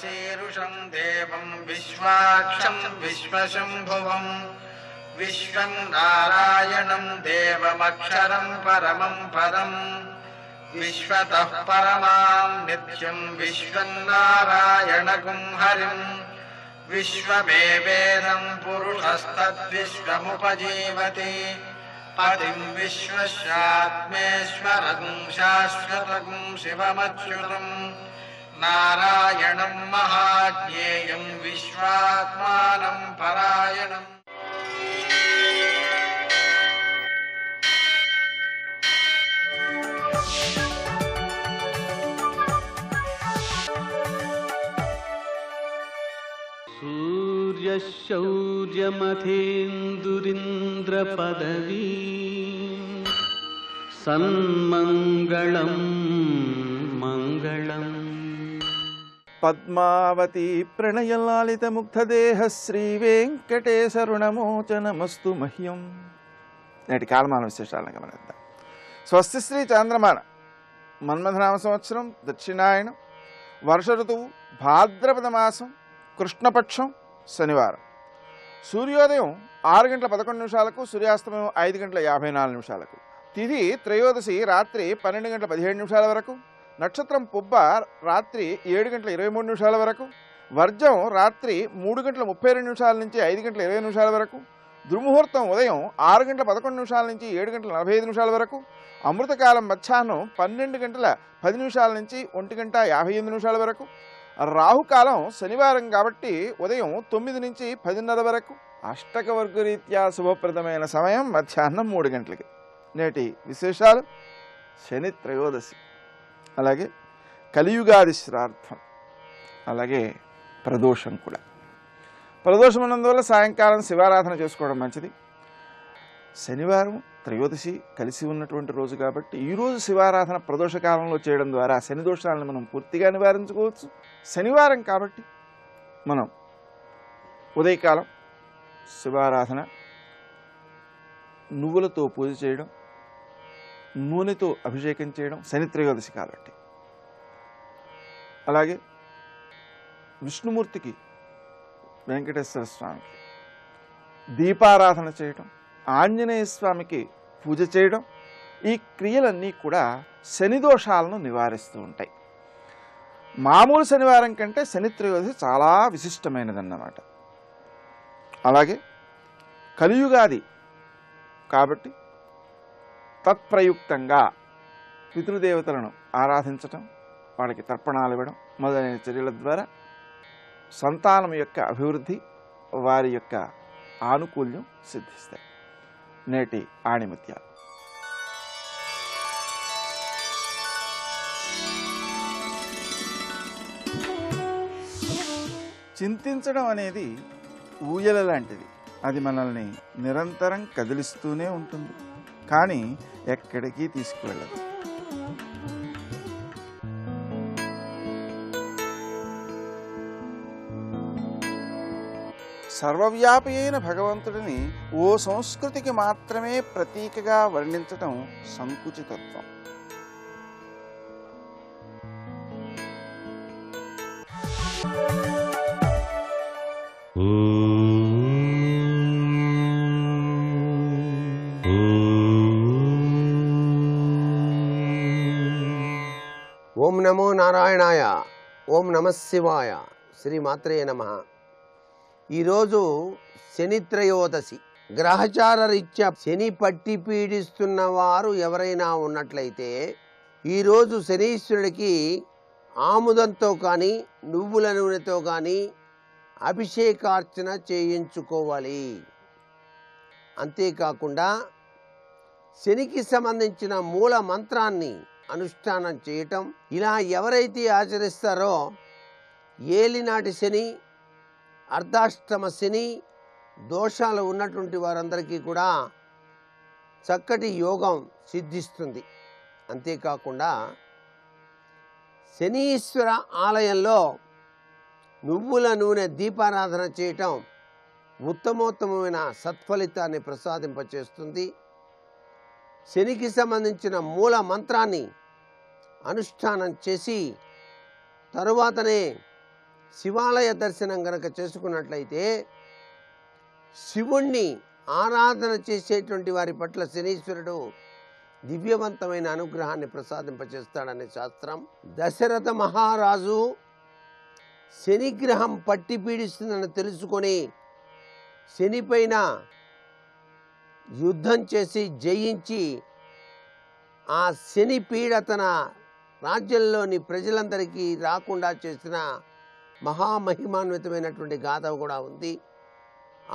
शीरुषं देवं विश्वाक्षं विश्वशम्भुवं विश्वं नारायणं देवमक्षरं परमं पदं विश्वतः परमां नित्यं विश्वन्नारायणगुं हरिं विश्वमेवेदं पुरुषस्तद्विश्वमुपजीवति पतिं विश्वस्यात्मेश्वरगुं शाश्वतगुं शिवमच्युतं नारायणं महाज्ञेयं विश्वात्मानं परायणम्। सूर्यशौर्यमथेन्दुरिन्द्रपदवी सन्मङ्गलं मङ्गलम्। పద్మావతి ప్రణయలాలిత ముగ్ధదేహ శ్రీ వెంకటేశరుణమోచనమస్తు మహ్యం. నేటి కాలమాన విశేషాలను గమనిద్దాం. స్వస్తి శ్రీ చాంద్రమాన మన్మథనామ సంవత్సరం దక్షిణాయనం వర్ష ఋతువు భాద్రపద మాసం కృష్ణపక్షం శనివారం. సూర్యోదయం 6:11 సూర్యాస్తమయం 5:54. తిథి త్రయోదశి రాత్రి 12:17 వరకు. నక్షత్రం పుబ్బ రాత్రి 7:23 వరకు. వర్జం రాత్రి 3:32 నుంచి 5:20 వరకు. దుర్ముహూర్తం ఉదయం 6:11 నుంచి 7:45 వరకు. అమృతకాలం మధ్యాహ్నం 12:10 నుంచి 1:58 వరకు. రాహుకాలం శనివారం కాబట్టి ఉదయం 9 నుంచి 10:30 వరకు. అష్టకవర్గ రీత్యా శుభప్రదమైన సమయం మధ్యాహ్నం 3 గంటలకి. నేటి విశేషాలు: శని త్రయోదశి, అలాగే కలియుగాది శ్రార్థం, అలాగే ప్రదోషం కూడా. ప్రదోషం ఉన్నందువల్ల సాయంకాలం శివారాధన చేసుకోవడం మంచిది. శనివారం త్రయోదశి కలిసి ఉన్నటువంటి రోజు కాబట్టి ఈరోజు శివారాధన ప్రదోష కాలంలో చేయడం ద్వారా శని దోషాలను మనం పూర్తిగా నివారించుకోవచ్చు. శనివారం కాబట్టి మనం ఉదయకాలం శివారాధన, నువ్వులతో పూజ చేయడం, నూనెతో అభిషేకం చేయడం శని త్రయోదశి కాబట్టి. అలాగే విష్ణుమూర్తికి, వెంకటేశ్వర స్వామికి దీపారాధన చేయడం, ఆంజనేయ స్వామికి పూజ చేయడం, ఈ క్రియలన్నీ కూడా శని దోషాలను నివారిస్తూ ఉంటాయి. మామూలు శనివారం కంటే శని త్రయోదశి చాలా విశిష్టమైనదన్నమాట. అలాగే కలియుగాది కాబట్టి తత్ప్రయుక్తంగా పితృదేవతలను ఆరాధించటం, వాళ్ళకి తర్పణాలు ఇవ్వడం మొదలైన చర్యల ద్వారా సంతానం యొక్క అభివృద్ధి, వారి యొక్క ఆనుకూల్యం సిద్ధిస్తాయి. నేటి ఆణిముత్యాలు. చింతించడం అనేది ఊయల లాంటిది. అది మనల్ని నిరంతరం కదిలిస్తూనే ఉంటుంది, కానీ ఎక్కడికి తీసుకువెళ్ళదు. సర్వవ్యాపి అయిన భగవంతుడిని ఓ సంస్కృతికి మాత్రమే ప్రతీకగా వర్ణించటం సంకుచితత్వం. ఓం నమో నారాయణాయ. ఓం నమః శివాయ. శ్రీమాత్రే నమః. ఈరోజు శని త్రయోదశి. గ్రహచార రీత్యా శని పట్టి పీడిస్తున్న వారు ఎవరైనా ఉన్నట్లయితే ఈరోజు శనీశ్వరుడికి ఆముదంతో కానీ నువ్వుల నూనెతో కానీ అభిషేకార్చన చేయించుకోవాలి. అంతేకాకుండా శనికి సంబంధించిన మూల మంత్రాన్ని అనుష్ఠానం చేయటం. ఇలా ఎవరైతే ఆచరిస్తారో ఏలినాటి శని, అర్ధాష్టమ శని దోషాలు ఉన్నటువంటి వారందరికీ కూడా చక్కటి యోగం సిద్ధిస్తుంది. అంతేకాకుండా శనీశ్వర ఆలయంలో నువ్వుల నూనె దీపారాధన చేయటం ఉత్తమోత్తమైన సత్ఫలితాన్ని ప్రసాదింపచేస్తుంది. శనికి సంబంధించిన మూల మంత్రాన్ని అనుష్ఠానం చేసి తరువాతనే శివాలయ దర్శనం గనక చేసుకున్నట్లయితే శివుణ్ణి ఆరాధన చేసేటువంటి వారి పట్ల శనీశ్వరుడు దివ్యవంతమైన అనుగ్రహాన్ని ప్రసాదింపచేస్తాడనే శాస్త్రం. దశరథ మహారాజు శనిగ్రహం పట్టి పీడిస్తుందని తెలుసుకొని శనిపైన యుద్ధం చేసి జయించి ఆ శని పీడ తన రాజ్యంలోని ప్రజలందరికీ రాకుండా చేసిన మహామహిమాన్వితమైనటువంటి గాథ కూడా ఉంది.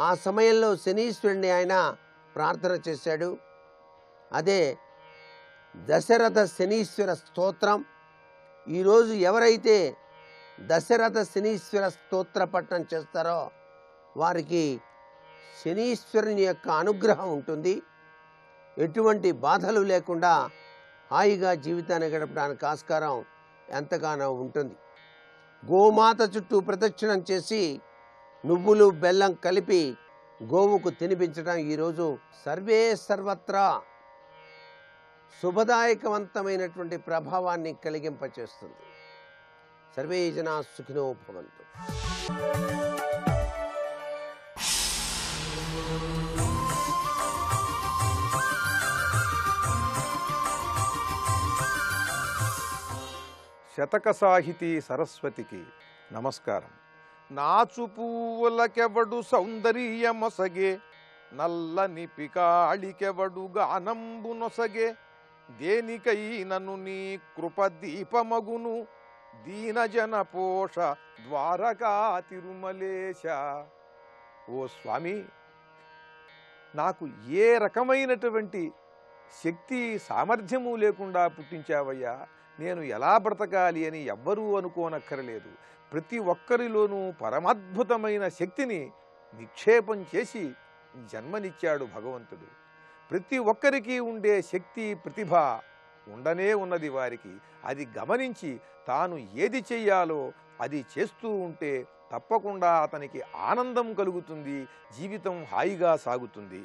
ఆ సమయంలో శనీశ్వరుణ్ణి ఆయన ప్రార్థన చేశాడు. అదే దశరథ శనీశ్వర స్తోత్రం. ఈరోజు ఎవరైతే దశరథ శనీశ్వర స్తోత్ర పఠనం చేస్తారో వారికి శనీశ్వరుని యొక్క అనుగ్రహం ఉంటుంది. ఎటువంటి బాధలు లేకుండా హాయిగా జీవితాన్ని గడపడానికి ఆస్కారం ఎంతగానో ఉంటుంది. గోమాత చుట్టూ ప్రదక్షిణం చేసి నువ్వులు బెల్లం కలిపి గోవుకు తినిపించడం ఈరోజు సర్వే సర్వత్రా శుభదాయకవంతమైనటువంటి ప్రభావాన్ని కలిగింపచేస్తుంది. సర్వే జనా సుఖినో భవంతు. శతక సాహితీ సరస్వతికి నమస్కారం. నాచు పువ్వులకెవడు సౌందర్యమొసగే, నల్లని పికాళికెవడు గానంబు నొసగే, దేనికైనను నీ కృప దీపమగును, దీనజన పోష ద్వారకా తిరుమలేశ. ఓ స్వామి, నాకు ఏ రకమైనటువంటి శక్తి సామర్థ్యము లేకుండా పుట్టించావయ్యా. నేను ఎలా బ్రతకాలి అని ఎవ్వరూ అనుకోనక్కరలేదు. ప్రతి ఒక్కరిలోనూ పరమాద్భుతమైన శక్తిని నిక్షేపం చేసి జన్మనిచ్చాడు భగవంతుడు. ప్రతి ఒక్కరికి ఉండే శక్తి ప్రతిభ ఉండనే ఉన్నది వారికి. అది గమనించి తాను ఏది చెయ్యాలో అది చేస్తూ ఉంటే తప్పకుండా అతనికి ఆనందం కలుగుతుంది, జీవితం హాయిగా సాగుతుంది.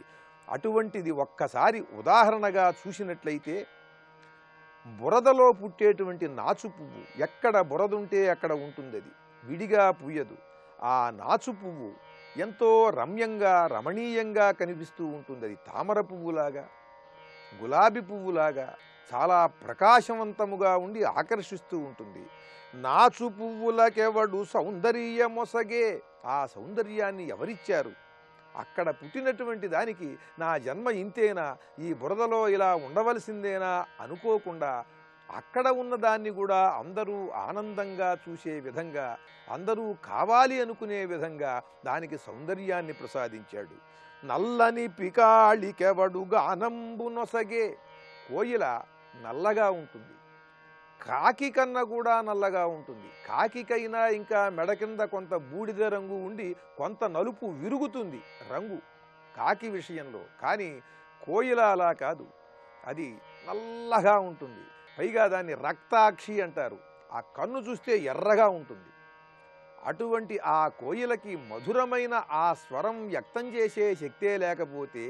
అటువంటిది ఒక్కసారి ఉదాహరణగా చూసినట్లయితే, బురదలో పుట్టేటువంటి నాచు పువ్వు ఎక్కడ బురదుంటే అక్కడ ఉంటుంది, అది విడిగా పూయదు. ఆ నాచు పువ్వు ఎంతో రమ్యంగా రమణీయంగా కనిపిస్తూ ఉంటుంది. అది తామర పువ్వులాగా, గులాబీ పువ్వులాగా చాలా ప్రకాశవంతముగా ఉండి ఆకర్షిస్తూ ఉంటుంది. నాచు పువ్వులకెవడు సౌందర్యమొసగే, ఆ సౌందర్యాన్ని ఎవరిచ్చారు? అక్కడ పుట్టినటువంటి దానికి నా జన్మ ఇంతేనా, ఈ బురదలో ఇలా ఉండవలసిందేనా అనుకోకుండా అక్కడ ఉన్నదాన్ని కూడా అందరూ ఆనందంగా చూసే విధంగా, అందరూ కావాలి అనుకునే విధంగా దానికి సౌందర్యాన్ని ప్రసాదించాడు. నల్లని పికాళికెవడు గానంబు నొసగే, కోయిల నల్లగా ఉంటుంది, కాకి కన్నా కూడా నల్లగా ఉంటుంది. కాకికైనా ఇంకా మెడ కింద కొంత బూడిద రంగు ఉండి కొంత నలుపు విరుగుతుంది రంగు కాకి విషయంలో. కానీ కోయిల అలా కాదు, అది నల్లగా ఉంటుంది. పైగా దాన్ని రక్తాక్షి అంటారు. ఆ కన్ను చూస్తే ఎర్రగా ఉంటుంది. అటువంటి ఆ కోయిలకి మధురమైన ఆ స్వరం వ్యక్తం చేసే శక్తే లేకపోతే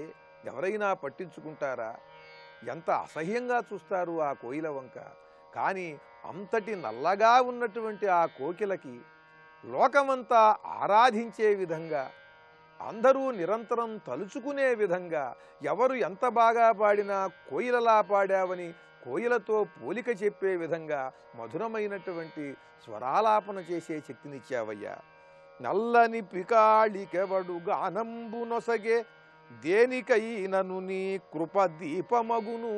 ఎవరైనా పట్టించుకుంటారా? ఎంత అసహ్యంగా చూస్తారు ఆ కోయిల వంక. కానీ అంతటి నల్లగా ఉన్నటువంటి ఆ కోకిలకి లోకమంతా ఆరాధించే విధంగా, అందరూ నిరంతరం తలుచుకునే విధంగా, ఎవరు ఎంత బాగా పాడినా కోయిలలా పాడావని కోయిలతో పోలిక చెప్పే విధంగా మధురమైనటువంటి స్వరాలాపన చేసే శక్తినిచ్చావయ్యా. నల్లని పికాళికెవడు గానంబు నొసగే, దేనికైనను నీ కృప దీపమగును.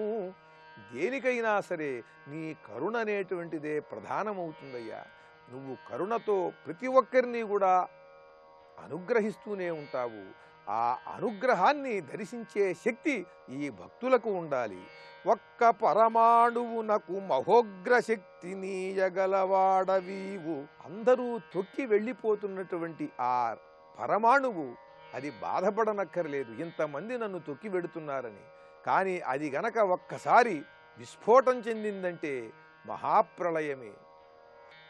దేనికైనా సరే నీ కరుణ అనేటువంటిదే ప్రధానమవుతుందయ్యా. నువ్వు కరుణతో ప్రతి ఒక్కరిని కూడా అనుగ్రహిస్తూనే ఉంటావు. ఆ అనుగ్రహాన్ని దర్శించే శక్తి ఈ భక్తులకు ఉండాలి. ఒక్క పరమాణువునకు మహోగ్ర శక్తి నీయగలవాడవీవు. అందరూ తొక్కి వెళ్ళిపోతున్నటువంటి ఆ పరమాణువు అది బాధపడనక్కర్లేదు, ఇంతమంది నన్ను తొక్కి వెడుతున్నారని. కానీ అది గనక ఒక్కసారి విస్ఫోటం చెందిందంటే మహాప్రళయమే.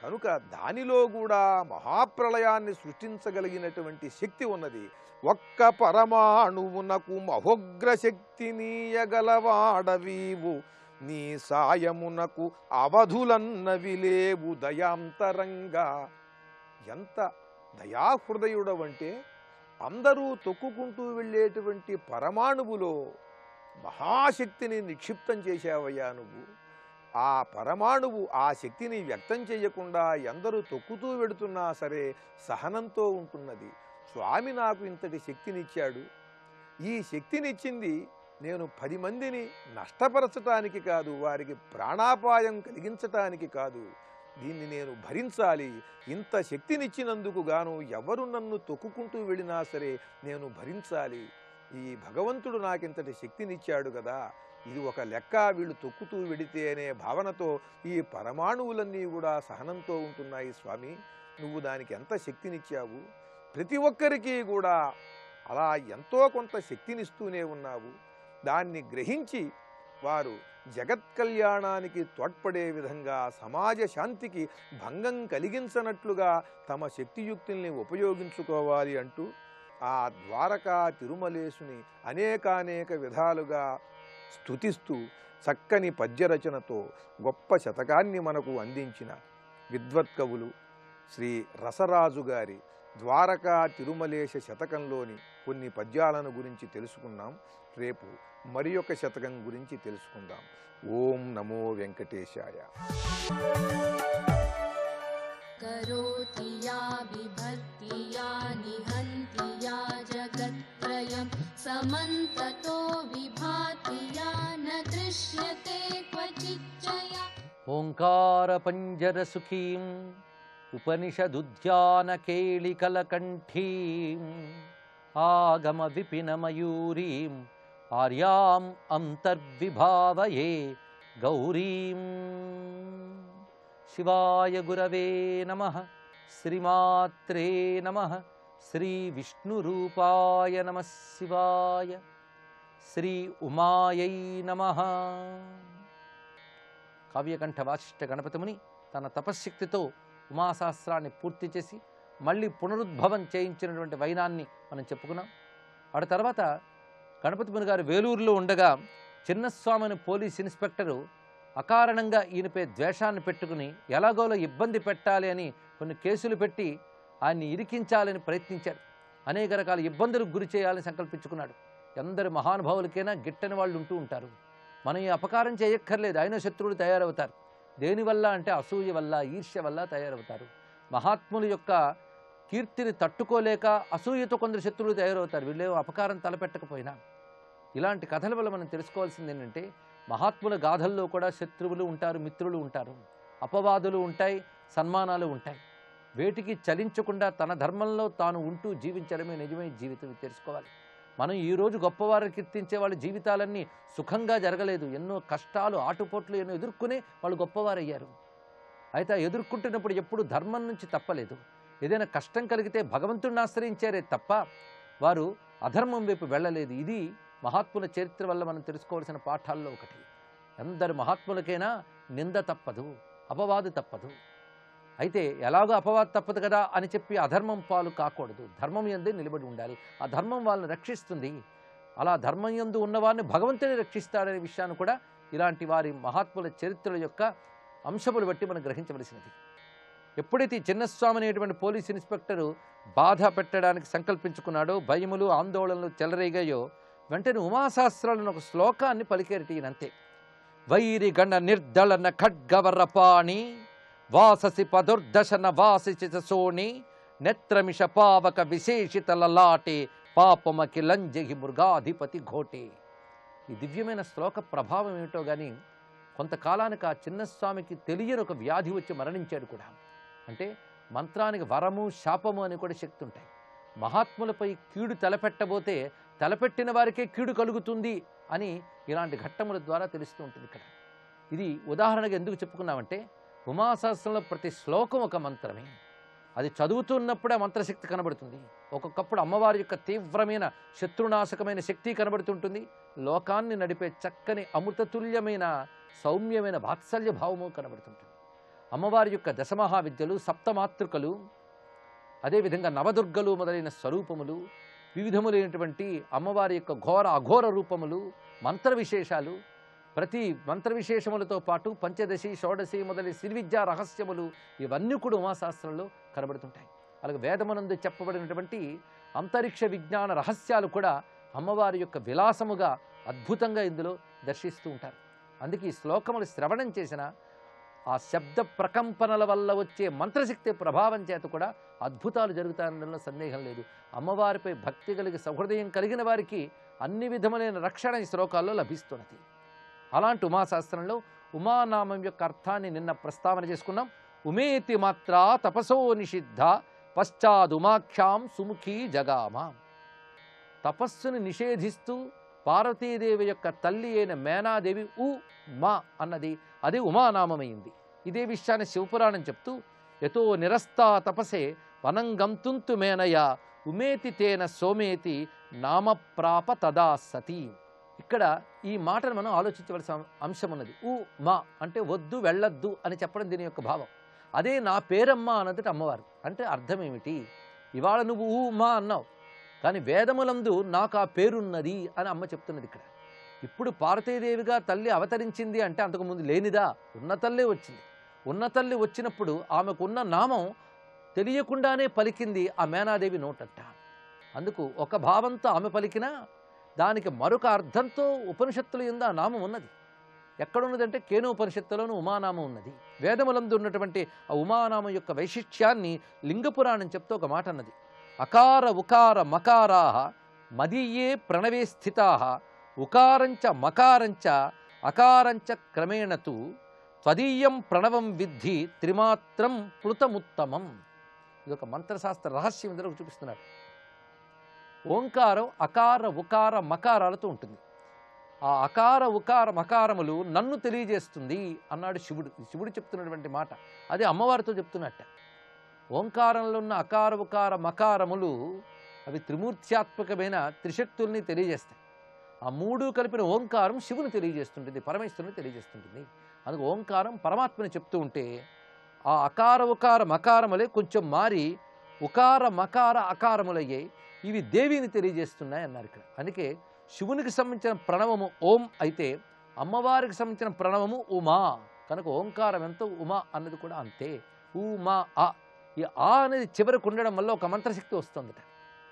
కనుక దానిలో కూడా మహాప్రళయాన్ని సృష్టించగలిగినటువంటి శక్తి ఉన్నది. ఒక్క పరమాణువునకు మహోగ్ర శక్తి నీయగలవాడవీవు, నీ సాయమునకు అవధులన్నవి లేవు దయాంతరంగా. ఎంత దయాహృదయుడవంటే అందరూ తొక్కుకుంటూ వెళ్ళేటువంటి పరమాణువులో మహాశక్తిని నిక్షిప్తం చేశావయ్యా నువ్వు. ఆ పరమాణువు ఆ శక్తిని వ్యక్తం చేయకుండా ఎందరూ తొక్కుతూ వెడుతున్నా సరే సహనంతో ఉంటున్నది. స్వామి నాకు ఇంతటి శక్తినిచ్చాడు. ఈ శక్తినిచ్చింది నేను 10 మందిని నష్టపరచటానికి కాదు, వారికి ప్రాణాపాయం కలిగించటానికి కాదు. దీన్ని నేను భరించాలి. ఇంత శక్తినిచ్చినందుకు గాను ఎవరు నన్ను తొక్కుకుంటూ వెళ్ళినా సరే నేను భరించాలి. ఈ భగవంతుడు నాకింతటి శక్తినిచ్చాడు కదా, ఇది ఒక లెక్క, వీళ్ళు తొక్కుతూ వెడితే అనే భావనతో ఈ పరమాణువులన్నీ కూడా సహనంతో ఉంటున్నాయి. స్వామి, నువ్వు దానికి ఎంత శక్తినిచ్చావు. ప్రతి ఒక్కరికి కూడా అలా ఎంతో కొంత శక్తినిస్తూనే ఉన్నావు. దాన్ని గ్రహించి వారు జగత్ కళ్యాణానికి తోడ్పడే విధంగా, సమాజ శాంతికి భంగం కలిగించనట్లుగా తమ శక్తియుక్తుల్ని ఉపయోగించుకోవాలి అంటూ ఆ ద్వారకా తిరుమలేశుని అనేకానేక విధాలుగా స్తుతిస్తూ చక్కని పద్యరచనతో గొప్ప శతకాన్ని మనకు అందించిన విద్వత్కవులు శ్రీ రసరాజు గారి ద్వారకా తిరుమలేశ శతకంలోని కొన్ని పద్యాలను గురించి తెలుసుకున్నాం. రేపు మరి ఒక శతకం గురించి తెలుసుకుందాం. ఓం నమో వెంకటేశాయ. करोति या बिभर्ति या निहन्ति या जगत्त्रयं समन्ततो विभाति या न दृश्यते क्वचिच्चया. ఓంకార పంజర సుఖీం ఉపనిషదుద్యాన కేళికలకంఠీం ఆగమ విపిన మయూరీం ఆర్యాం అంతర్విభావయే గౌరీం. శివాయ గురవే నమః. శ్రీమాత్రే నమః. శ్రీ విష్ణురూపాయ నమః శివాయ. శ్రీ ఉమాయై నమః. కావ్యకంఠ వాసిష్ఠ గణపతిముని తన తపశ్శక్తితో ఉమాసహస్రాన్ని పూర్తి చేసి మళ్ళీ పునరుద్భవం చేయించినటువంటి వైనాన్ని మనం చెప్పుకున్నాం. ఆ తర్వాత గణపతిముని గారు వేలూరులో ఉండగా చిన్నస్వామిని పోలీస్ ఇన్స్పెక్టరు అకారణంగా ఈయనపై ద్వేషాన్ని పెట్టుకుని ఎలాగోలో ఇబ్బంది పెట్టాలి అని కొన్ని కేసులు పెట్టి ఆయన్ని ఇరికించాలని ప్రయత్నించాడు. అనేక రకాల ఇబ్బందులకు గురి చేయాలని సంకల్పించుకున్నాడు. ఎందరు మహానుభావులకైనా గిట్టని వాళ్ళు ఉంటూ ఉంటారు. మనం ఈ అపకారం చేయక్కర్లేదు, అయిన శత్రువులు తయారవుతారు. దేనివల్ల అంటే అసూయ వల్ల, ఈర్ష్య వల్ల తయారవుతారు. మహాత్ముల యొక్క కీర్తిని తట్టుకోలేక అసూయతో కొందరు శత్రువులు తయారవుతారు. వీళ్ళేమో అపకారం తలపెట్టకపోయినా. ఇలాంటి కథల వల్ల మనం తెలుసుకోవాల్సింది ఏంటంటే మహాత్ముల గాథల్లో కూడా శత్రువులు ఉంటారు, మిత్రులు ఉంటారు, అపవాదులు ఉంటాయి, సన్మానాలు ఉంటాయి. వేటికి చలించకుండా తన ధర్మంలో తాను ఉంటూ జీవించడమే నిజమైన జీవితం తెలుసుకోవాలి. మనం ఈరోజు గొప్పవారిని కీర్తించే వాళ్ళ జీవితాలన్నీ సుఖంగా జరగలేదు. ఎన్నో కష్టాలు, ఆటుపోట్లు ఎన్నో ఎదుర్కొనే వాళ్ళు గొప్పవారయ్యారు. అయితే ఎదుర్కొంటున్నప్పుడు ఎప్పుడు ధర్మం నుంచి తప్పలేదు. ఏదైనా కష్టం కలిగితే భగవంతుడిని ఆశ్రయించారే తప్ప వారు అధర్మం వైపు వెళ్ళలేదు. ఇది మహాత్ముల చరిత్ర వల్ల మనం తెలుసుకోవాల్సిన పాఠాల్లో ఒకటి. అందరు మహాత్ములకైనా నింద తప్పదు, అపవాదు తప్పదు. అయితే ఎలాగో అపవాదు తప్పదు కదా అని చెప్పి అధర్మం పాలు కాకూడదు. ధర్మం యందే నిలబడి ఉండాలి. ఆ ధర్మం వాళ్ళని రక్షిస్తుంది. అలా ధర్మం యందు ఉన్నవారిని భగవంతుని రక్షిస్తాడనే విషయాన్ని కూడా ఇలాంటి వారి మహాత్ముల చరిత్రల యొక్క అంశములు బట్టి మనం గ్రహించవలసినది. ఎప్పుడైతే చిన్నస్వామి అనేటువంటి పోలీస్ ఇన్స్పెక్టరు బాధ పెట్టడానికి సంకల్పించుకున్నాడో, భయములు ఆందోళనలు చెలరేగాయో, వెంటనే ఉమాసహస్రాలను ఒక శ్లోకాన్ని పలికేరటీనంతే. వైరి గణ నిర్దళన ఖడ్గవరపాణి వాససి పదుర్దశన వాసిత సోణి నేత్రమిష పావక విశేషిత లలాటే పాపమకి లంజహి మృగాధిపతి ఘోటే. ఈ దివ్యమైన శ్లోక ప్రభావం ఏమిటో కానీ కొంతకాలానికి ఆ చిన్నస్వామికి తెలియని ఒక వ్యాధి వచ్చి మరణించాడు కూడా. అంటే మంత్రానికి వరము, శాపము అని కూడా శక్తి ఉంటాయి. మహాత్ములపై కీడు తలపెట్టబోతే తలపెట్టిన వారికే కీడు కలుగుతుంది అని ఇలాంటి ఘట్టముల ద్వారా తెలుస్తూ ఉంటుంది. ఇక్కడ ఇది ఉదాహరణగా ఎందుకు చెప్పుకున్నామంటే ఉమాసహస్రంలో ప్రతి శ్లోకం ఒక మంత్రమే. అది చదువుతున్నప్పుడే మంత్రశక్తి కనబడుతుంది. ఒక్కొక్కప్పుడు అమ్మవారి యొక్క తీవ్రమైన శత్రునాశకమైన శక్తి కనబడుతుంటుంది. లోకాన్ని నడిపే చక్కని అమృతతుల్యమైన సౌమ్యమైన వాత్సల్య భావము కనబడుతుంటుంది. అమ్మవారి యొక్క దశమహావిద్యలు, సప్తమాతృకలు, అదేవిధంగా నవదుర్గలు మొదలైన స్వరూపములు, వివిధములైనటువంటి అమ్మవారి యొక్క ఘోర అఘోర రూపములు, మంత్ర విశేషాలు, ప్రతి మంత్ర విశేషములతో పాటు పంచదశి, షోడశి మొదలైన సిరివిద్యా రహస్యములు ఇవన్నీ కూడా ఉమాశాస్త్రంలో కనబడుతుంటాయి. అలాగే వేదమునందు చెప్పబడినటువంటి అంతరిక్ష విజ్ఞాన రహస్యాలు కూడా అమ్మవారి యొక్క విలాసముగా అద్భుతంగా ఇందులో దర్శిస్తూ ఉంటారు. అందుకే ఈ శ్లోకములు శ్రవణం చేసిన ఆ శబ్ద ప్రకంపనల వల్ల వచ్చే మంత్రశక్తి ప్రభావం చేత కూడా అద్భుతాలు జరుగుతాయనడంలో సందేహం లేదు. అమ్మవారిపై భక్తి కలిగి సహృదయం కలిగిన వారికి అన్ని విధములైన రక్షణ ఈ శ్లోకాల్లో లభిస్తున్నది. అలాంటి ఉమాశాస్త్రంలో ఉమానామం యొక్క అర్థాన్ని నిన్న ప్రస్తావన చేసుకున్నాం. ఉమేతి మాత్రా తపసో నిషిద్ధ పశ్చాదుమాఖ్యాం సుముఖీ జగామ. తపస్సును నిషేధిస్తూ పార్వతీదేవి యొక్క తల్లి అయిన మేనాదేవి మా అన్నది అది ఉమానామమైంది. ఇదే విషయాన్ని శివపురాణం చెప్తూ యతో నిరస్తా తపసే వనం గంతుంతు మేనయ ఉమేతి తేన సోమేతి నామప్రాప తదా సతీ. ఇక్కడ ఈ మాటను మనం ఆలోచించవలసిన అంశం ఉన్నది. మా అంటే వద్దు వెళ్ళొద్దు అని చెప్పడం దీని యొక్క భావం. అదే నా పేరమ్మ అన్నది అమ్మవారు అంటే అర్థం ఏమిటి? ఇవాళ నువ్వు మా అన్నావు, కానీ వేదములందు నాకు ఆ పేరున్నది అని అమ్మ చెప్తున్నది ఇక్కడ. ఇప్పుడు పార్వతీదేవిగా తల్లి అవతరించింది అంటే అంతకుముందు లేనిదా? ఉన్న తల్లే వచ్చింది. ఉన్న తల్లి వచ్చినప్పుడు ఆమెకున్న నామం తెలియకుండానే పలికింది ఆ మేనాదేవి నోటంట. అందుకు ఒక భావంతో ఆమె పలికినా దానికి మరొక అర్థంతో ఉపనిషత్తుల యందు ఆ నామం ఉన్నది. ఎక్కడున్నదంటే కేను ఉపనిషత్తులోనూ ఉమానామం ఉన్నది. వేదములందు ఉన్నటువంటి ఆ ఉమానామం యొక్క వైశిష్ట్యాన్ని లింగపురాణం చెప్తూ ఒక మాట అన్నది. అకార ఉకార మకారాః మదీయే ప్రణవే స్థితాః ఉకారంచ మకారంచ అకారంచ క్రమేణతు త్వదీయం ప్రణవం విద్ధి త్రిమాత్రం ప్లుతముత్తమం. ఇదొక మంత్రశాస్త్ర రహస్యం ఇందులో చూపిస్తున్నారు. ఓంకారం అకార ఉకార మకారాలతో ఉంటుంది. ఆ అకార ఉకార మకారములు నన్ను తెలియజేస్తుంది అన్నాడు శివుడు. శివుడు చెప్తున్నటువంటి మాట అది అమ్మవారితో చెప్తున్నట్ట. ఓంకారంలో ఉన్న అకార ఉకార మకారములు అవి త్రిమూర్త్యాత్మకమైన త్రిశక్తుల్ని తెలియజేస్తాయి. ఆ మూడు కలిపిన ఓంకారం శివుని తెలియజేస్తుంటుంది, పరమేశ్వరుని తెలియజేస్తుంటుంది. అందుకు ఓంకారం పరమాత్మని చెప్తూ ఉంటే ఆ అకార ఉకార మకారములే కొంచెం మారి ఉకార మకార అకారములయ్యాయి. ఇవి దేవిని తెలియజేస్తున్నాయి అన్నారు ఇక్కడ. అందుకే శివునికి సంబంధించిన ప్రణవము ఓం అయితే అమ్మవారికి సంబంధించిన ప్రణవము ఉమా. కనుక ఓంకారం ఎంతో ఉమా అన్నది కూడా అంతే. ఉమా ఆ. ఈ ఆ అనేది చివరికి ఉండడం వల్ల ఒక మంత్రశక్తి వస్తుందట.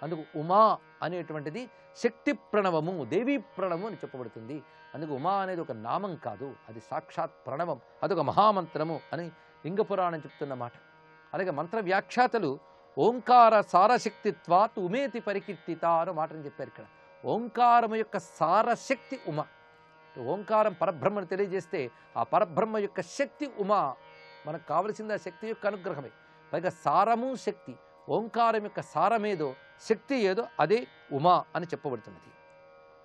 అందుకు ఉమా అనేటువంటిది శక్తి ప్రణవము, దేవీ ప్రణవము అని చెప్పబడుతుంది. అందుకు ఉమా అనేది ఒక నామం కాదు, అది సాక్షాత్ ప్రణవం, అదొక మహామంత్రము అని లింగపురాణం చెప్తున్న మాట. అలాగే మంత్ర వ్యాఖ్యాతలు ఓంకార సారశక్తిత్వాత్ ఉమేతి పరికీర్తిత అనే మాటని చెప్పారు ఇక్కడ. ఓంకారము యొక్క సారశక్తి ఉమ. ఓంకారం పరబ్రహ్మను తెలియజేస్తే ఆ పరబ్రహ్మ యొక్క శక్తి ఉమా. మనకు కావలసింది ఆ శక్తి యొక్క అనుగ్రహమే. పైగా సారము శక్తి. ఓంకారం యొక్క సారమేదో శక్తి ఏదో అదే ఉమా అని చెప్పబడుతున్నది.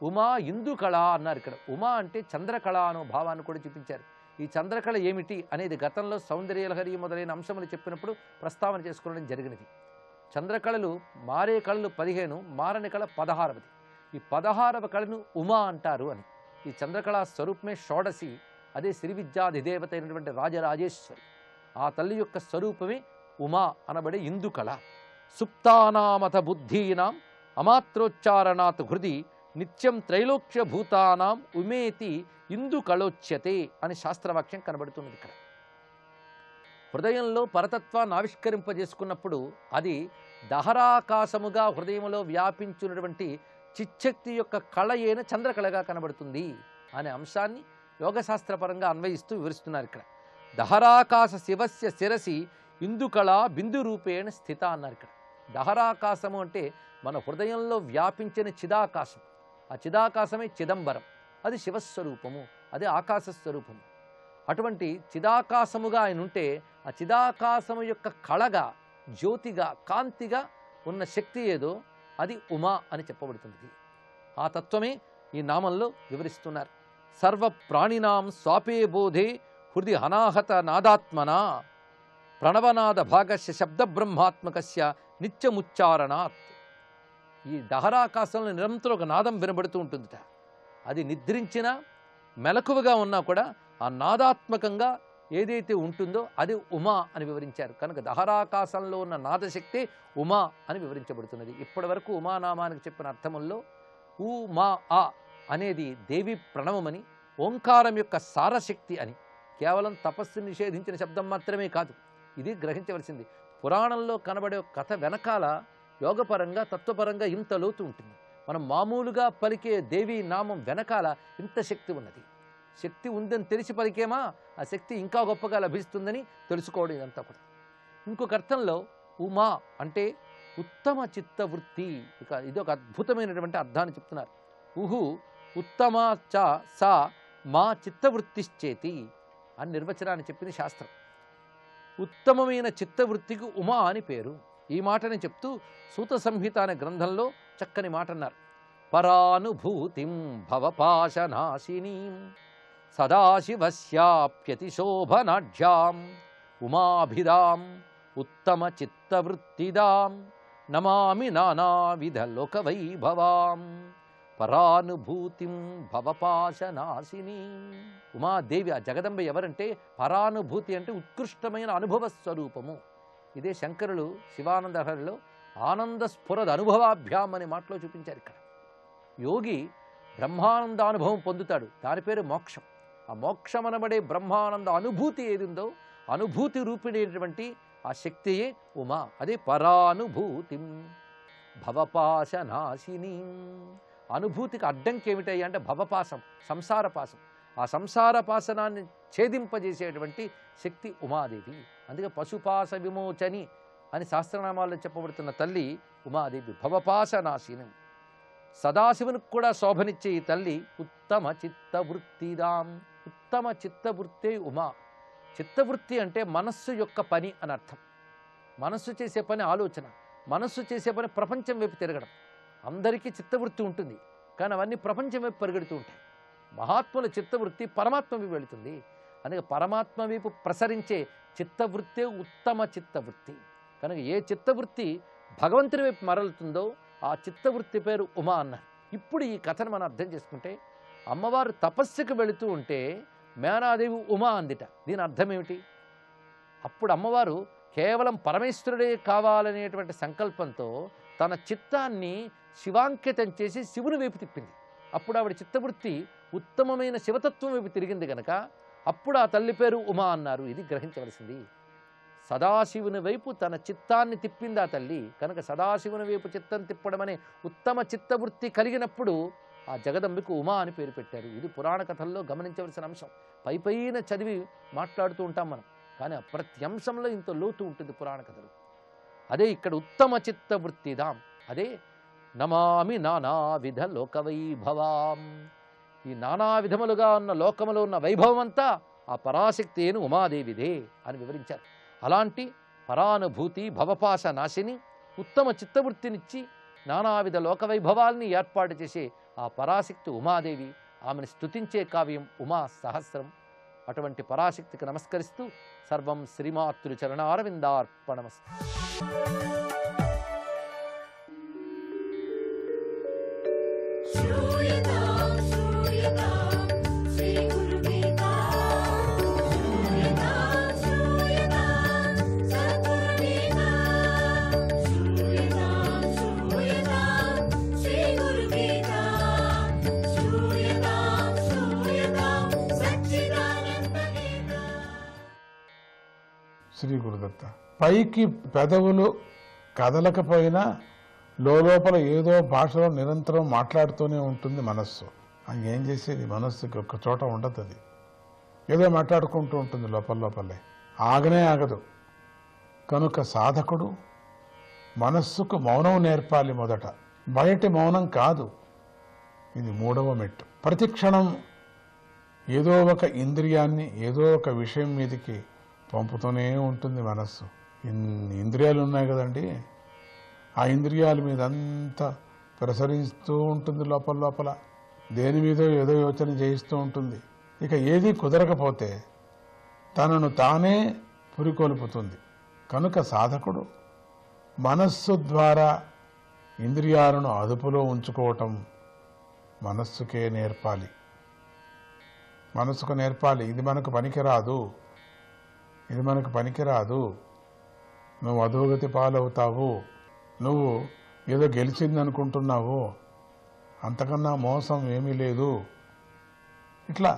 ఉమా ఇందుకళ అన్నారు ఇక్కడ. ఉమా అంటే చంద్రకళ అనే భావాన్ని కూడా చూపించారు. ఈ చంద్రకళ ఏమిటి అనేది గతంలో సౌందర్యలహరి మొదలైన అంశములు చెప్పినప్పుడు ప్రస్తావన చేసుకోవడం జరిగినది. చంద్రకళలు మారే కళలు 15, మారని కళ 16. ఈ 16వ కళను ఉమా అంటారు అని. ఈ చంద్రకళా స్వరూపమే షోడశి, అదే శ్రీ విద్యాధిదేవత అయినటువంటి రాజరాజేశ్వరి. ఆ తల్లి యొక్క స్వరూపమే ఉమా అనబడే ఇందుకళ. సుప్తానామత బుద్ధీనాం అమాత్రోచ్చారణాత్ హృది నిత్యం త్రైలోక్య భూతానాం ఉమేతి ఇందుకళోచ్యతే అని శాస్త్రవాక్యం కనబడుతున్నది ఇక్కడ. హృదయంలో పరతత్వాన్ని ఆవిష్కరింపజేసుకున్నప్పుడు అది దహరాకాశముగా హృదయంలో వ్యాపించినటువంటి చిచ్చక్తి యొక్క కళ అయిన చంద్రకళగా కనబడుతుంది అనే అంశాన్ని యోగశాస్త్రపరంగా అన్వయిస్తూ వివరిస్తున్నారు ఇక్కడ. దహరాకాశ శివస్య శిరసి ఇందుకళ బిందు రూపేణ స్థిత అన్నారు ఇక్కడ. దహరాకాశము అంటే మన హృదయంలో వ్యాపించిన చిదాకాశం. ఆ చిదాకాశమే చిదంబరం, అది శివస్వరూపము, అదే ఆకాశస్వరూపము. అటువంటి చిదాకాశముగా ఆయన ఉంటే ఆ చిదాకాశము యొక్క కళగా, జ్యోతిగా, కాంతిగా ఉన్న శక్తి ఏదో అది ఉమా అని చెప్పబడుతుంది. ఆ తత్వమే ఈ నామంలో వివరిస్తున్నారు. సర్వ ప్రాణినాం స్వాపే బోధే హృది అనాహత నాదాత్మనా ప్రణవనాద భాగస్య శబ్ద బ్రహ్మాత్మకస్య నిత్యముచ్చారణాత్. ఈ దహరాకాశంలో నిరంతరం ఒక నాదం వినబడుతూ ఉంటుందిట. అది నిద్రించినా మెలకువగా ఉన్నా కూడా ఆ నాదాత్మకంగా ఏదైతే ఉంటుందో అది ఉమా అని వివరించారు. కనుక దహరాకాశంలో ఉన్న నాదశక్తి ఉమా అని వివరించబడుతున్నది. ఇప్పటి వరకు ఉమానామానికి చెప్పిన అర్థముల్లో ఉమా ఆ అనేది దేవి ప్రణవమని, ఓంకారం యొక్క సారశక్తి అని, కేవలం తపస్సు నిషేధించిన శబ్దం మాత్రమే కాదు, ఇది గ్రహించవలసింది. పురాణంలో కనబడే కథ వెనకాల యోగపరంగా తత్వపరంగా ఇంత లోతు ఉంటుంది. మనం మామూలుగా పలికే దేవి నామం వెనకాల ఇంత శక్తి ఉన్నది. శక్తి ఉందని తెలిసి పలికేమా ఆ శక్తి ఇంకా గొప్పగా లభిస్తుందని తెలుసుకోవడం ఇదంతా కూడా. ఇంకొక అర్థంలో ఉమా అంటే ఉత్తమ చిత్తవృత్తి. ఇక ఇది ఒక అద్భుతమైనటువంటి అర్థాన్ని చెప్తున్నారు. ఉహు ఉత్తమ చ సా మా చిత్తవృత్తిశ్చేతి అని నిర్వచనాన్ని చెప్పింది శాస్త్రం. ఉత్తమమైన చిత్తవృత్తికి ఉమా అని పేరు. ఈ మాటని చెప్తూ సూత సంహిత అనే గ్రంథంలో చక్కని మాట అన్నారు. పరానుభూతిం భవపాశనాశినీం సదాశివస్యాప్యతిశోభనాఢ్యాం ఉమాభిదాం ఉత్తమ చిత్తవృత్తిదాం నమామి నానావిధ లోకవైభవాం పరానుభూతిం భవపాశనాశిని. ఉమాదేవి ఆ జగదంబ ఎవరంటే పరానుభూతి అంటే ఉత్కృష్టమైన అనుభవ స్వరూపము. ఇదే శంకరులు శివానందహరిలో ఆనంద స్ఫురద అనుభవాభ్యాం అనే మాటలో చూపించారు. ఇక్కడ యోగి బ్రహ్మానంద అనుభవం పొందుతాడు, దాని పేరు మోక్షం. ఆ మోక్షం అనబడే బ్రహ్మానంద అనుభూతి ఏది ఉందో అనుభూతి రూపిణైనటువంటి ఆ శక్తియే ఉమా. అదే పరానుభూతిం భవపాశనాశిని. అనుభూతికి అడ్డంకి ఏమిటయ్యా అంటే భవపాసం, సంసారపాసం. ఆ సంసారపాసనాన్ని ఛేదింపజేసేటువంటి శక్తి ఉమాదేవి. అందుకే పశుపాస విమోచని అని శాస్త్రనామాల్లో చెప్పబడుతున్న తల్లి ఉమాదేవి భవపాశనాశిని. సదాశివునికి కూడా శోభనిచ్చే ఈ తల్లి ఉత్తమ చిత్తవృత్తిదాం. ఉత్తమ చిత్తవృత్తే ఉమా. చిత్తవృత్తి అంటే మనస్సు యొక్క పని అని అర్థం. మనస్సు చేసే పని ఆలోచన, మనస్సు చేసే పని ప్రపంచం వైపు తిరగడం. అందరికీ చిత్తవృత్తి ఉంటుంది, కానీ అవన్నీ ప్రపంచం వైపు పరిగెడుతూ ఉంటాయి. మహాత్ముల చిత్తవృత్తి పరమాత్మ వైపు వెళుతుంది. అందుకే పరమాత్మ వైపు ప్రసరించే చిత్తవృత్తే ఉత్తమ చిత్తవృత్తి. కనుక ఏ చిత్తవృత్తి భగవంతుని వైపు మరలుతుందో ఆ చిత్తవృత్తి పేరు ఉమా అన్నారు. ఇప్పుడు ఈ కథను మనం అర్థం చేసుకుంటే అమ్మవారు తపస్సుకు వెళుతూ ఉంటే మేనాదేవి ఉమా అందిట. దీని అర్థం ఏమిటి? అప్పుడు అమ్మవారు కేవలం పరమేశ్వరుడే కావాలనేటువంటి సంకల్పంతో తన చిత్తాన్ని శివాంకితం చేసి శివుని వైపు తిప్పింది. అప్పుడు ఆవిడ చిత్తవృత్తి ఉత్తమమైన శివతత్వం వైపు తిరిగింది కనుక అప్పుడు ఆ తల్లి పేరు ఉమా అన్నారు. ఇది గ్రహించవలసింది. సదాశివుని వైపు తన చిత్తాన్ని తిప్పింది ఆ తల్లి కనుక సదాశివుని వైపు చిత్తం తిప్పడం అనే ఉత్తమ చిత్తవృత్తి కలిగినప్పుడు ఆ జగదంబికు ఉమా అని పేరు పెట్టారు. ఇది పురాణ కథల్లో గమనించవలసిన అంశం. పైపైన చదివి మాట్లాడుతూ ఉంటాం మనం, కానీ ప్రతి అంశంలో ఇంత లోతు ఉంటుంది పురాణ కథలు. అదే ఇక్కడ ఉత్తమ చిత్తవృత్తిదాం. అదే నమామి నానావిధ లోకవైభవాం. ఈ నానా విధములుగా ఉన్న లోకములో ఉన్న వైభవం అంతా ఆ పరాశక్తి అయిన ఉమాదేవిదే అని వివరించారు. అలాంటి పరానుభూతి భవపాశ నాశిని ఉత్తమ చిత్తవృత్తినిచ్చి నానావిధ లోకవైభవాల్ని ఏర్పాటు చేసే ఆ పరాశక్తి ఉమాదేవి. ఆమెను స్తుతించే కావ్యం ఉమా సహస్రం. అటువంటి పరాశక్తికి నమస్కరిస్తూ సర్వం శ్రీమాతృ చరణారవిందార్పణమస్తు. శ్రీ గురుదత్త. పైకి పెదవులు కదలకపోయినా లోపల ఏదో భాషలో నిరంతరం మాట్లాడుతూనే ఉంటుంది మనస్సు. అది ఏం చేసేది? మనస్సుకి ఒక్క చోట ఉండదు, అది ఏదో మాట్లాడుకుంటూ ఉంటుంది లోపలే, ఆగనే ఆగదు. కనుక సాధకుడు మనస్సుకు మౌనం నేర్పాలి మొదట. బయటి మౌనం కాదు, ఇది మూడవ మెట్టు. ప్రతి క్షణం ఏదో ఒక ఇంద్రియాన్ని ఏదో ఒక విషయం మీదకి పంపుతూనే ఉంటుంది మనస్సు. ఇన్ని ఇంద్రియాలు ఉన్నాయి కదండి, ఆ ఇంద్రియాల మీద అంతా ప్రసరిస్తూ ఉంటుంది లోపల. దేని మీద ఏదో యోచన చేయిస్తూ ఉంటుంది. ఇక ఏది కుదరకపోతే తనను తానే పురికొల్పుతుంది. కనుక సాధకుడు మనస్సు ద్వారా ఇంద్రియాలను అదుపులో ఉంచుకోవటం మనస్సుకే నేర్పాలి. మనస్సుకు నేర్పాలి, ఇది మనకు పనికిరాదు, ఇది మనకు పనికిరాదు, నువ్వు అధోగతి పాలవుతావు, నువ్వు ఏదో గెలిచిందనుకుంటున్నావు, అంతకన్నా మోసం ఏమీ లేదు. ఇట్లా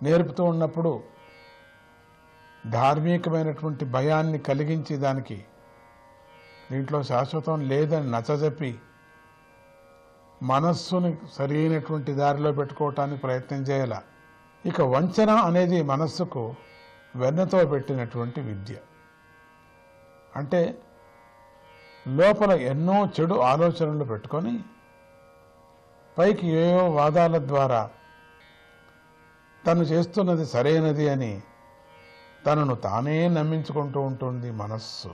నేర్పుతూ ఉన్నప్పుడు ధార్మికమైనటువంటి భయాన్ని కలిగించి దానికి దీంట్లో శాశ్వతం లేదని నచ్చజెప్పి మనస్సుని సరైనటువంటి దారిలో పెట్టుకోవటానికి ప్రయత్నం చేయాల. ఇక వంచన అనేది మనస్సుకు వెన్నతో పెట్టినటువంటి విద్య. అంటే లోపల ఎన్నో చెడు ఆలోచనలు పెట్టుకొని పైకి ఏవో వాదాల ద్వారా తను చేస్తున్నది సరైనది అని తనను తానే నమ్మించుకుంటూ ఉంటుంది మనస్సు.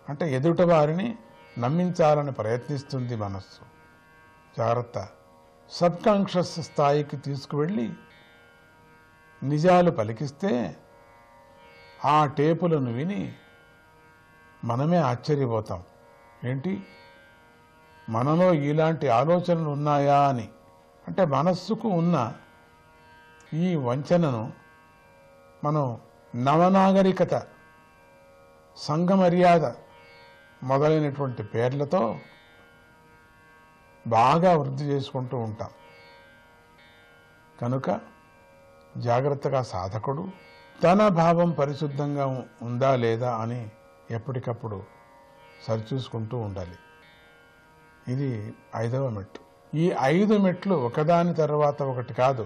అంటే ఎదుట వారిని నమ్మించాలని ప్రయత్నిస్తుంది మనస్సు. జాగ్రత్త. సబ్ కాన్షియస్ స్థాయికి తీసుకువెళ్ళి నిజాలు పలికిస్తే ఆ టేపులను విని మనమే ఆశ్చర్యపోతాం. ఏంటి మనలో ఇలాంటి ఆలోచనలు ఉన్నాయా అని. అంటే మనస్సుకు ఉన్న ఈ వంచనను మనం నవనాగరికత, సంఘ మర్యాద మొదలైనటువంటి పేర్లతో బాగా వృద్ధి చేసుకుంటూ ఉంటాం. కనుక జాగ్రత్తగా సాధకుడు తన భావం పరిశుద్ధంగా ఉందా లేదా అని ఎప్పటికప్పుడు సరిచూసుకుంటూ ఉండాలి. ఇది 5వ మెట్టు. ఈ 5 మెట్లు ఒకదాని తర్వాత ఒకటి కాదు,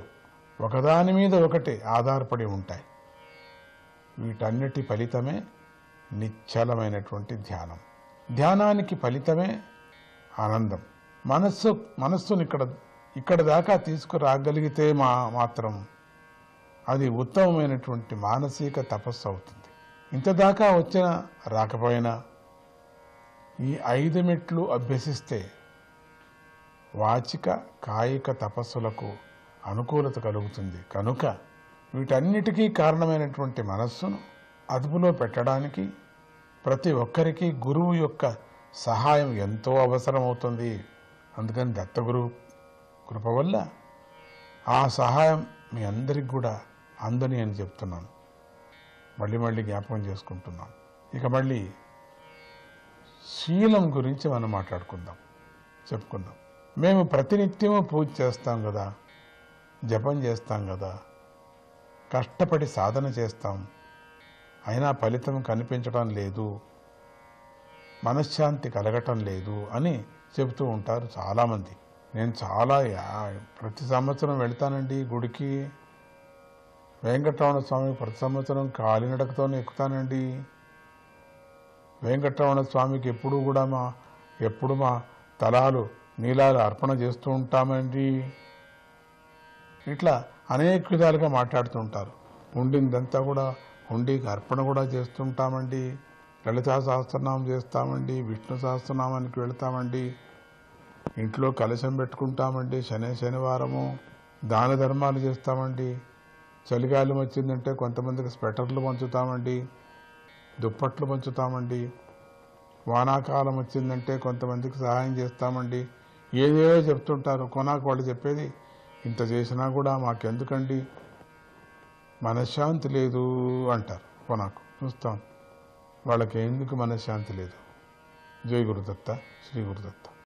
ఒకదాని మీద ఒకటి ఆధారపడి ఉంటాయి. వీటన్నిటి ఫలితమే నిశ్చలమైనటువంటి ధ్యానం. ధ్యానానికి ఫలితమే ఆనందం. మనస్సుని ఇక్కడ దాకా తీసుకురాగలిగితే మాత్రం అది ఉత్తమమైనటువంటి మానసిక తపస్సు అవుతుంది. ఇంతదాకా వచ్చినా రాకపోయినా ఈ 5 మెట్లు అభ్యసిస్తే వాచిక కాయిక తపస్సులకు అనుకూలత కలుగుతుంది. కనుక వీటన్నిటికీ కారణమైనటువంటి మనస్సును అదుపులో పెట్టడానికి ప్రతి ఒక్కరికి గురువు యొక్క సహాయం ఎంతో అవసరమవుతుంది. అందుకని దత్తగురువు కృప వల్ల ఆ సహాయం మీ అందరికి కూడా అందని అని చెప్తున్నాను. మళ్ళీ జ్ఞాపకం చేసుకుంటున్నాను. ఇక మళ్ళీ శీలం గురించి మనం చెప్పుకుందాం. మేము ప్రతినిత్యము పూజ చేస్తాం కదా, జపం చేస్తాం కదా, కష్టపడి సాధన చేస్తాం, అయినా ఫలితం కనిపించడం లేదు, మనశ్శాంతి కలగటం లేదు అని చెబుతూ ఉంటారు చాలామంది. నేను ప్రతి సంవత్సరం వెళ్తానండి గుడికి. వెంకటరమణ స్వామి ప్రతి సంవత్సరం కాలినడకతోనే ఎక్కుతానండి. వెంకటరమణ స్వామికి ఎప్పుడు మా తలాలు నీలాలు అర్పణ చేస్తూ ఉంటామండి. ఇట్లా అనేక విధాలుగా మాట్లాడుతూ ఉంటారు. ఉండిందంతా కూడా హుండీకి అర్పణ కూడా చేస్తుంటామండి. లలితా సహస్రనామం చేస్తామండి, విష్ణు సహస్రనామానికి వెళతామండి, ఇంట్లో కలశం పెట్టుకుంటామండి, శనివారము దాన ధర్మాలు చేస్తామండి, చలికాలం వచ్చిందంటే కొంతమందికి స్వెటర్లు పంచుతామండి, దుప్పట్లు పంచుతామండి, వానాకాలం వచ్చిందంటే కొంతమందికి సహాయం చేస్తామండి. ఏదేదో చెప్తుంటారు. కొనాకు వాళ్ళు చెప్పేది ఇంత చేసినా కూడా మాకెందుకండి, మనశ్శాంతి లేదు అంటారు. కొనాకు చూస్తాం వాళ్ళకి ఎందుకు మనశ్శాంతి లేదు. జై గురుదత్త, శ్రీ గురుదత్త.